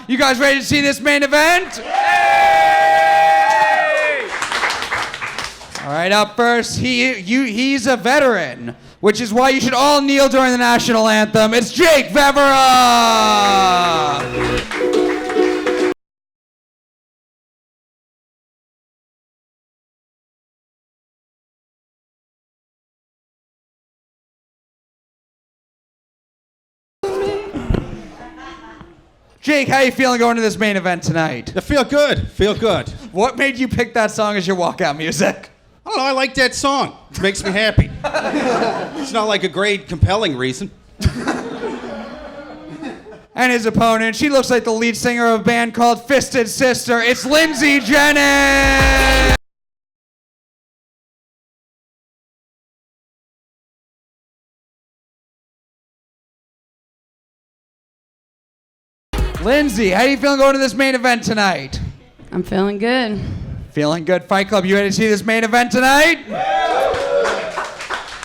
You guys ready to see this main event? All right, up first, he's a veteran, which is why you should all kneel during the national anthem. It's Jake Vevera! Jake, how you feeling going to this main event tonight? I feel good. What made you pick that song as your walkout music? I don't know, I like that song. It makes me happy. It's not like a great, compelling reason. And his opponent, she looks like the lead singer of a band called Fisted Sister. It's Lindsey Jennings! Lindsey, how you feeling going to this main event tonight? I'm feeling good. Feeling good. Fight Club, you ready to see this main event tonight?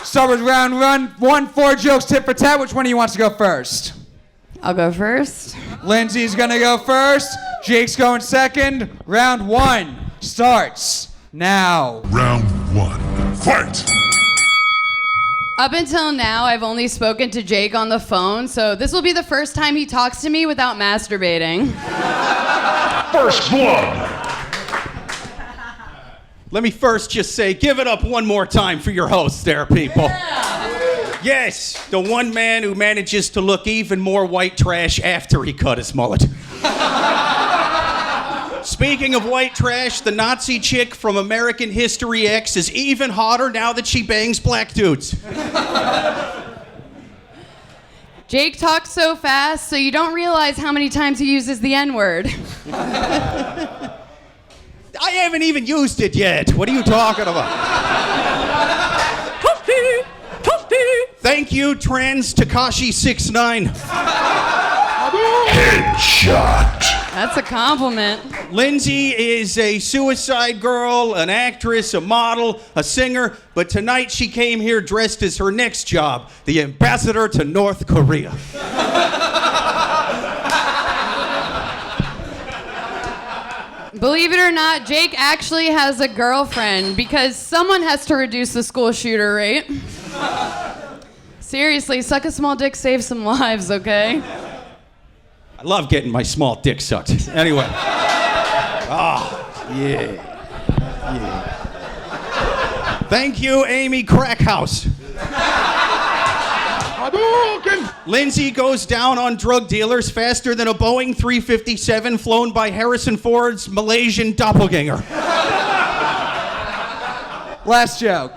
Start with round one, 4 jokes, tit for tat. Which one of you wants to go first? I'll go first. Lindsey's gonna go first. Jake's going second. Round 1 starts now. Round 1, fight! Up until now, I've only spoken to Jake on the phone, so this will be the first time he talks to me without masturbating. First blood! Let me first just say, give it up one more time for your host there, people. Yeah. Yes, the one man who manages to look even more white trash after he cut his mullet. Speaking of white trash, the Nazi chick from American History X is even hotter now that she bangs black dudes. Jake talks so fast, so you don't realize how many times he uses the N-word. I haven't even used it yet. What are you talking about? Thank you, trans Tekashi 6ix9ine. Headshot! That's a compliment. Lindsey is a suicide girl, an actress, a model, a singer, but tonight she came here dressed as her next job, the ambassador to North Korea. Believe it or not, Jake actually has a girlfriend because someone has to reduce the school shooter rate. Seriously, suck a small dick, save some lives, okay? I love getting my small dick sucked. Anyway. Yeah. Thank you, Amy Crackhouse. Lindsey goes down on drug dealers faster than a Boeing 357 flown by Harrison Ford's Malaysian doppelganger. Last joke.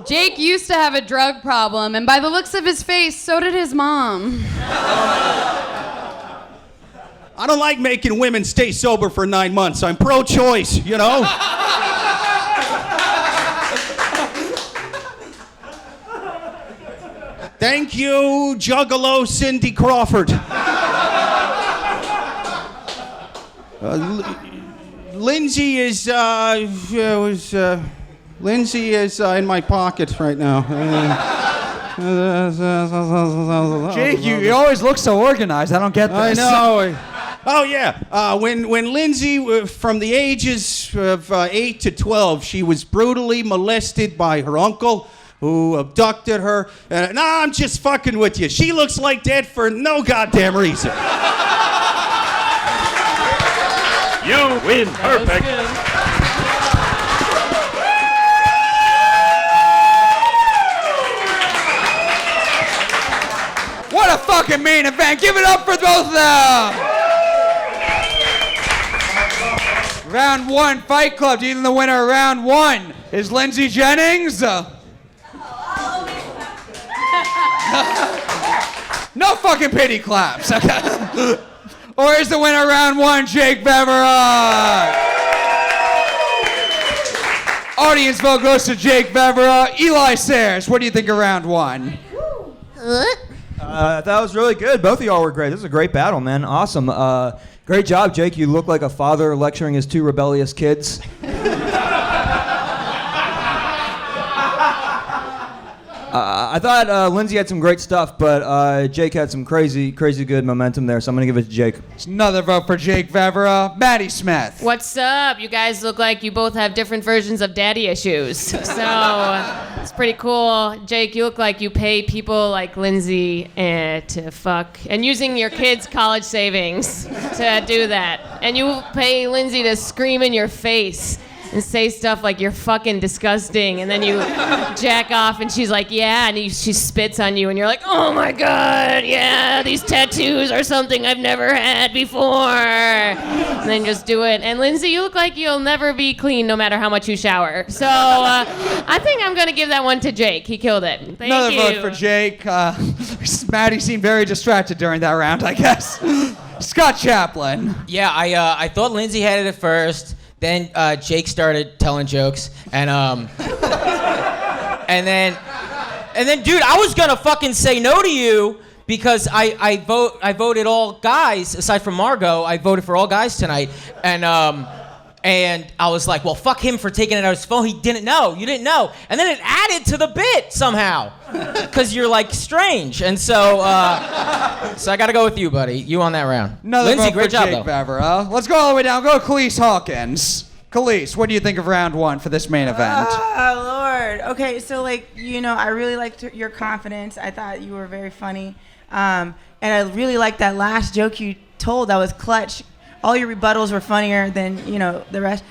Jake used to have a drug problem, and by the looks of his face, so did his mom. I don't like making women stay sober for 9 months. I'm pro-choice, you know? Thank you, Juggalo Cindy Crawford. Lindsey is, Lindsey is in my pocket right now. Jake, you always look so organized. I don't get this. I know. Oh, yeah. When Lindsey, from the ages of 8 to 12, she was brutally molested by her uncle, who abducted her. No, I'm just fucking with you. She looks like that for no goddamn reason. You win, perfect. What a fucking main event. Give it up for both of them. Round 1, Fight Club. Dealing the winner of round 1 is Lindsey Jennings. No fucking pity claps. Okay. Or is the winner of round 1 Jake Vevera? Audience vote goes to Jake Vevera. Eli Sairs, what do you think of round 1? I thought it was really good. Both of y'all were great. This is a great battle, man. Awesome. Great job, Jake. You look like a father lecturing his 2 rebellious kids. I thought Lindsey had some great stuff, but Jake had some crazy good momentum there, so I'm going to give it to Jake. It's another vote for Jake Vevera. Maddy Smith. What's up? You guys look like you both have different versions of daddy issues. So it's pretty cool. Jake, you look like you pay people like Lindsey to fuck. And using your kids' college savings to do that. And you pay Lindsey to scream in your face and say stuff like you're fucking disgusting, and then you jack off and she's like, yeah, and she spits on you and you're like, oh my god, yeah, these tattoos are something I've never had before. And then just do it. And Lindsey, you look like you'll never be clean no matter how much you shower. So I think I'm gonna give that one to Jake. He killed it. Thank Another you. vote for Jake. Maddy seemed very distracted during that round, I guess. Scott Chaplain. Yeah, I thought Lindsey had it at first. Then Jake started telling jokes, and then, dude, I was gonna fucking say no to you because I voted all guys aside from Margot. I voted for all guys tonight, and I was like, well, fuck him for taking it out of his phone. He didn't know. You didn't know, and then it added to the bit somehow because you're like strange, and so I gotta go with you, buddy. You on that round. Another Lindsey, vote great for job, Jake though. Vevera. Let's go all the way down. Go Calise Hawkins. Calise, what do you think of round one for this main event? Oh, Lord. Okay, so, I really liked your confidence. I thought you were very funny. And I really liked that last joke you told. That was clutch. All your rebuttals were funnier than, the rest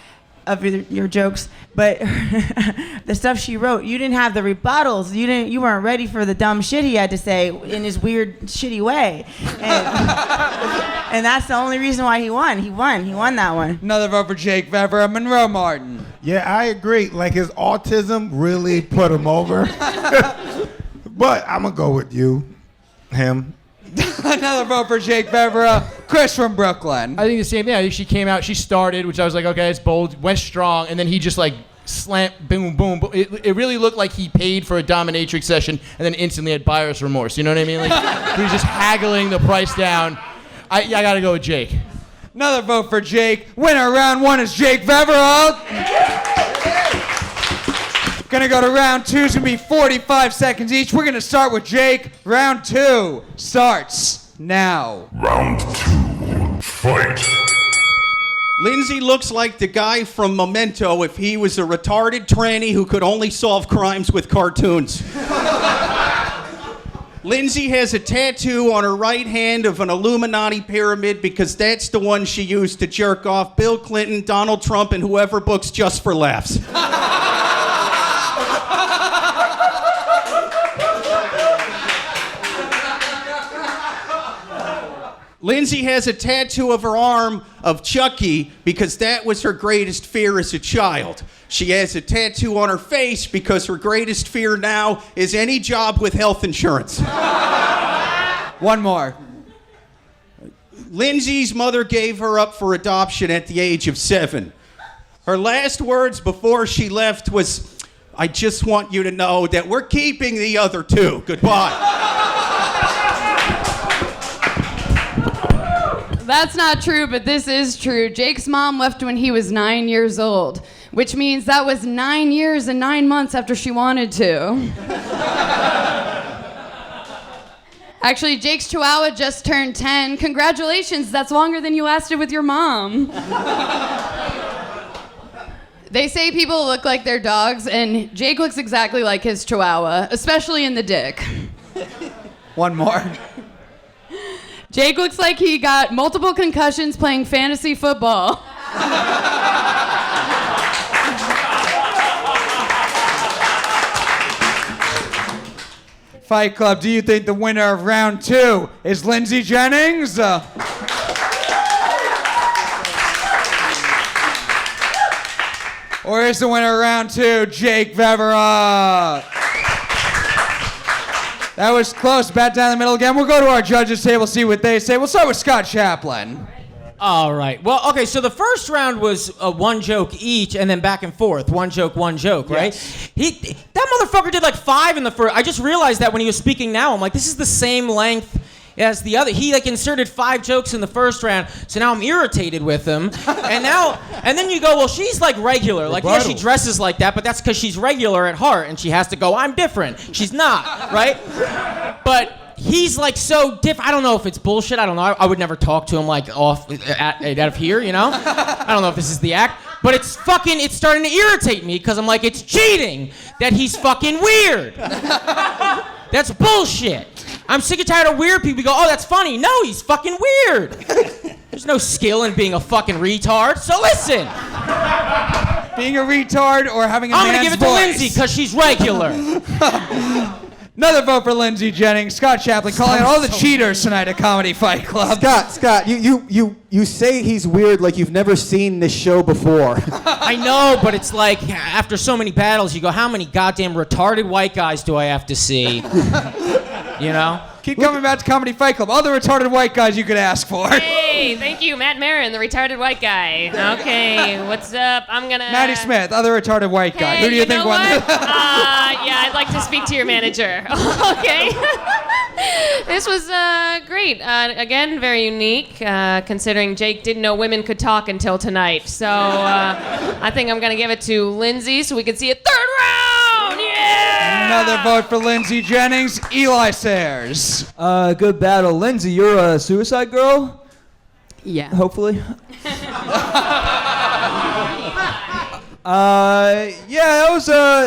of your jokes. But the stuff she wrote, you didn't have the rebuttals. You weren't ready for the dumb shit he had to say in his weird, shitty way. And that's the only reason why he won. He won that one. Another vote for Jake Vevera. Monroe Martin. Yeah, I agree. Like, his autism really put him over. But I'm going to go with him. Another vote for Jake Vevera. Chris from Brooklyn. I think the same thing. I think she came out, she started, which I was like, okay, it's bold, went strong, and then he just slammed, boom, boom, boom. It really looked like he paid for a dominatrix session and then instantly had buyer's remorse. You know what I mean? He was just haggling the price down. I got to go with Jake. Another vote for Jake. Winner round one is Jake Vevera. Gonna go to round two. It's gonna be 45 seconds each. We're gonna start with Jake. Round two starts now. Round 2. Fight. Lindsey looks like the guy from Memento if he was a retarded tranny who could only solve crimes with cartoons. Lindsey has a tattoo on her right hand of an Illuminati pyramid because that's the one she used to jerk off Bill Clinton, Donald Trump, and whoever books Just for Laughs. Lindsey has a tattoo of her arm of Chucky because that was her greatest fear as a child. She has a tattoo on her face because her greatest fear now is any job with health insurance. One more. Lindsey's mother gave her up for adoption at the age of 7. Her last words before she left was, I just want you to know that we're keeping the other 2. Goodbye. That's not true, but this is true. Jake's mom left when he was 9 years old, which means that was 9 years and 9 months after she wanted to. Actually, Jake's Chihuahua just turned 10. Congratulations, that's longer than you lasted with your mom. They say people look like their dogs, and Jake looks exactly like his Chihuahua, especially in the dick. One more. Jake looks like he got multiple concussions playing fantasy football. Fight Club, do you think the winner of round 2 is Lindsey Jennings? Or is the winner of round 2 Jake Vevera? That was close. Bat down the middle again. We'll go to our judges' table, see what they say. We'll start with Scott Chaplain. All right. Well, okay, so the first round was one joke each and then back and forth. One joke, right? That motherfucker did like 5 in the first. I just realized that when he was speaking now. I'm like, this is the same length as the other. He like inserted 5 jokes in the first round, so now I'm irritated with him. And then you go, well, she's like regular. Like, yeah, she dresses like that, but that's because she's regular at heart, and she has to go, I'm different. She's not, right? But he's like so different. I don't know if it's bullshit. I don't know. I would never talk to him like out of here, you know? I don't know if this is the act. But it's starting to irritate me because I'm like, it's cheating that he's fucking weird. That's bullshit. I'm sick and tired of weird people go, oh, that's funny. No, he's fucking weird. There's no skill in being a fucking retard. So listen. Being a retard or having a I'm man's gonna give it to voice. Lindsey because she's regular. Another vote for Lindsey Jennings. Scott Chaplain calling out all the cheaters tonight at Comedy Fight Club. Scott, you say he's weird like you've never seen this show before. I know, but it's like after so many battles, you go, how many goddamn retarded white guys do I have to see? You know? Keep coming back to Comedy Fight Club. All the retarded white guys you could ask for. Hey, thank you, Matt Maran, the retarded white guy. Okay, what's up? I'm gonna... Maddie Smith, other retarded white guy. Hey, Who do you think won? Yeah, I'd like to speak to your manager. Okay. This was great. Again, very unique, considering Jake didn't know women could talk until tonight. So I think I'm going to give it to Lindsey so we can see a third round. Yeah! Another vote for Lindsey Jennings. Eli Sairs. Good battle. Lindsey, you're a suicide girl? Yeah. Hopefully. Yeah,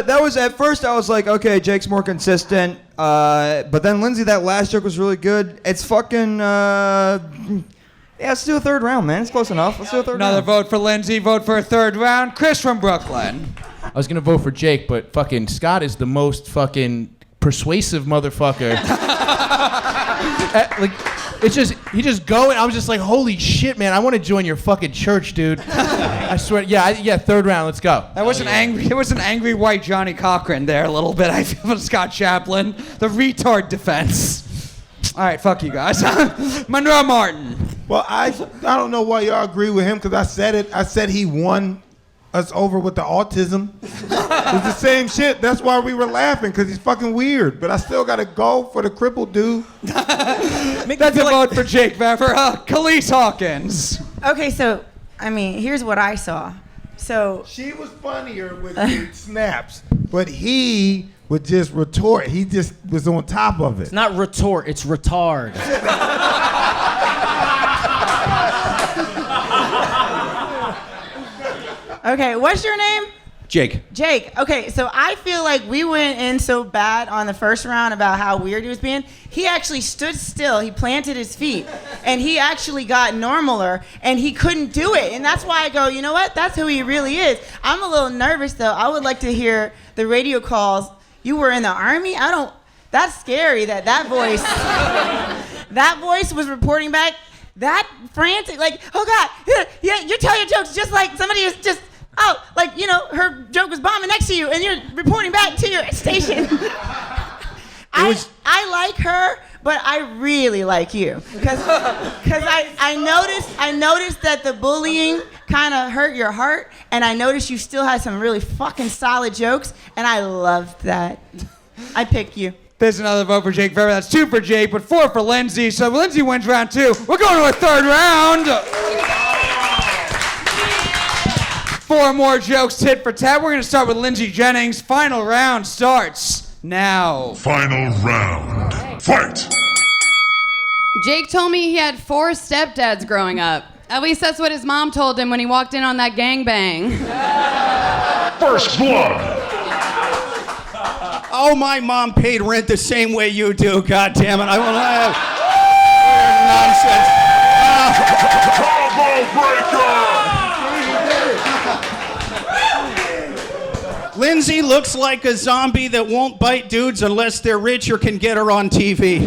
that was at first I was like, okay, Jake's more consistent. But then Lindsey, that last joke was really good. It's fucking yeah, let's do a third round, man. It's close enough. Let's do a third Another round. vote for Lindsey. Vote for a third round. Chris from Brooklyn. I was gonna vote for Jake, but fucking Scott is the most fucking persuasive motherfucker. Like, it's just he just going. I was just like, holy shit, man! I want to join your fucking church, dude. I swear. Yeah, third round. Let's go. That was angry. It was an angry white Johnny Cochran there a little bit. I feel from Scott Chaplain, the retard defense. All right, fuck you guys. Monroe Martin. Well, I don't know why y'all agree with him because I said it. I said he won us over with the autism. It's the same shit. That's why we were laughing because he's fucking weird. But I still got to go for the crippled dude. That's a vote for Jake Vevera. Calise Hawkins. Okay, so, I mean, here's what I saw. So She was funnier with the snaps, but he would just retort. He just was on top of it. It's not retort, it's retard. Okay, what's your name? Jake. Jake. Okay, so I feel like we went in so bad on the first round about how weird he was being. He actually stood still, he planted his feet, and he actually got normaler, and he couldn't do it. And that's why I go, you know what? That's who he really is. I'm a little nervous, though. I would like to hear the radio calls. You were in the Army? That's scary that voice, that voice was reporting back. That frantic, like, oh God, yeah, you tell your jokes just like somebody is just, oh, like, you know, her joke was bombing next to you and you're reporting back to your station. I like her, but I really like you. Because I noticed that the bullying kind of hurt your heart, and I noticed you still had some really fucking solid jokes, and I loved that. I pick you. There's another vote for Jake Vevera. That's 2 for Jake, but 4 for Lindsey. So Lindsey wins round 2. We're going to a third round. 4 more jokes tit for tat. We're going to start with Lindsey Jennings. Final round starts now. Final round. Fight! Jake told me he had 4 stepdads growing up. At least that's what his mom told him when he walked in on that gangbang. First blood! Oh, my mom paid rent the same way you do. God damn it! I will not have Combo breaker! Lindsey looks like a zombie that won't bite dudes unless they're rich or can get her on TV.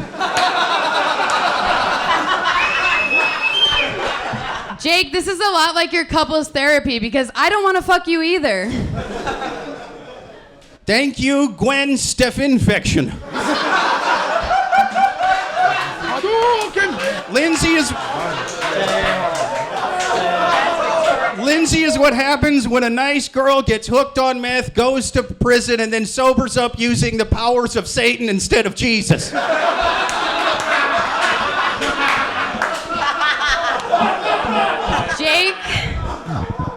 Jake, this is a lot like your couples therapy because I don't want to fuck you either. Thank you, Gwen Steffinfection. Lindsey is what happens when a nice girl gets hooked on meth, goes to prison, and then sobers up using the powers of Satan instead of Jesus.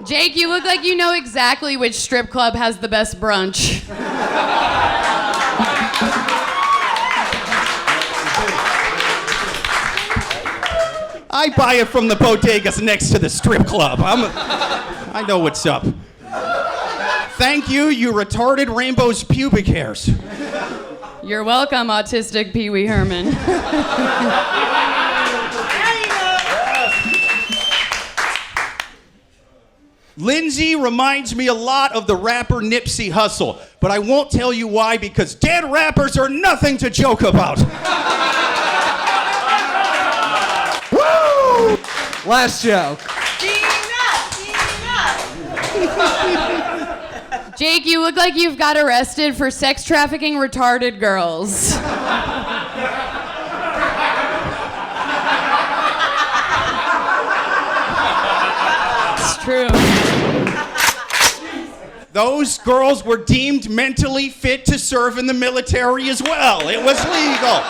Jake, you look like you know exactly which strip club has the best brunch. I buy it from the bodegas next to the strip club. I know what's up. Thank you, you retarded rainbow's pubic hairs. You're welcome, autistic Pee Wee Herman. Lindsey reminds me a lot of the rapper Nipsey Hussle, but I won't tell you why because dead rappers are nothing to joke about. Woo! Last joke. Jake, you look like you've got arrested for sex trafficking retarded girls. It's true. Those girls were deemed mentally fit to serve in the military as well. It was legal.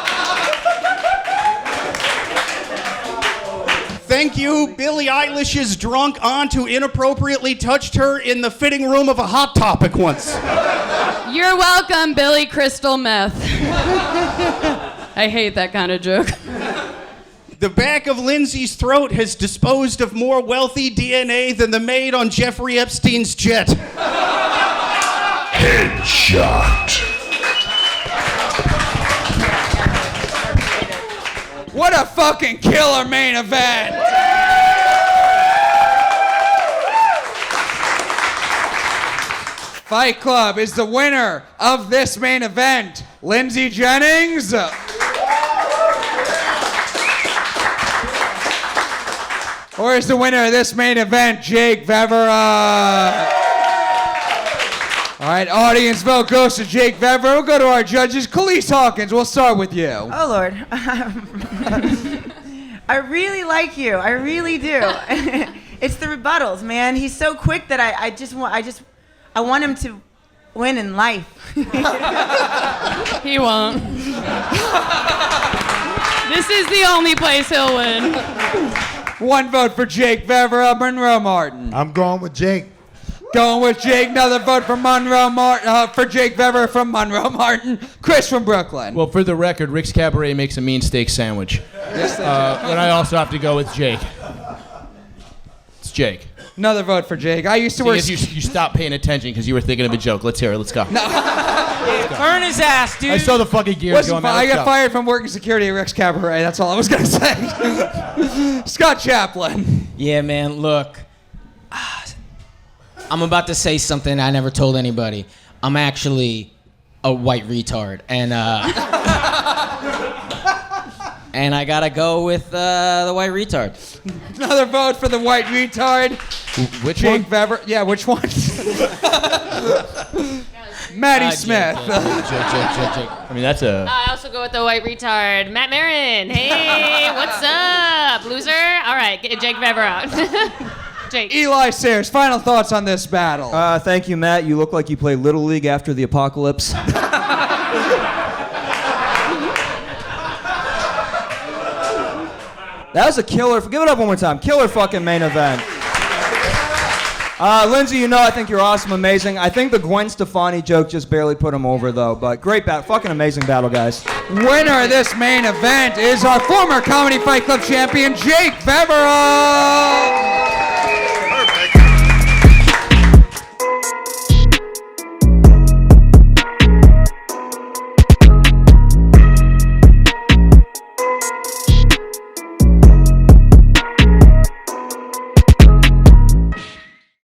Thank you, Billie Eilish's drunk aunt who inappropriately touched her in the fitting room of a Hot Topic once. You're welcome, Billy Crystal Meth. I hate that kind of joke. The back of Lindsey's throat has disposed of more wealthy DNA than the maid on Jeffrey Epstein's jet. Headshot. What a fucking killer main event! Fight Club is the winner of this main event, Lindsey Jennings. Or is the winner of this main event, Jake Vevera? All right, audience vote goes to Jake Vevera. We'll go to our judges. Calise Hawkins, we'll start with you. Oh, Lord. I really like you. I really do. It's the rebuttals, man. He's so quick that I want him to win in life. He won't. This is the only place he'll win. One vote for Jake Vevera. Monroe Martin. I'm going with Jake. Going with Jake. Another vote for Monroe Martin. For Jake Vevera from Monroe Martin. Chris from Brooklyn. Well, for the record, Rick's Cabaret makes a mean steak sandwich. Yes, they do. And I also have to go with Jake. It's Jake. Another vote for Jake. I used to work. You stopped paying attention because you were thinking of a joke. Let's hear it. Let's go. Burn his ass, dude. I saw the fucking gears going. I got fired from working security at Rick's Cabaret. That's all I was gonna say. Scott Chaplain. Yeah, man. Look, I'm about to say something I never told anybody. I'm actually a white retard, and and I gotta go with the white retard. Another vote for the white retard. Which Jake one? Vevera. Yeah, which one? Maddie Smith. Jake. I mean, that's a. I also go with the white retard, Matt Maran. Hey, what's up, loser? All right, get Jake Vevera. Jake. Eli Sairs, final thoughts on this battle. Thank you, Matt. You look like you play Little League after the apocalypse. That was a killer. Give it up one more time. Killer fucking main event. Lindsey, you know I think you're awesome, amazing. I think the Gwen Stefani joke just barely put him over, though. But great battle. Fucking amazing battle, guys. Winner of this main event is our former Comedy Fight Club champion, Jake Vevera.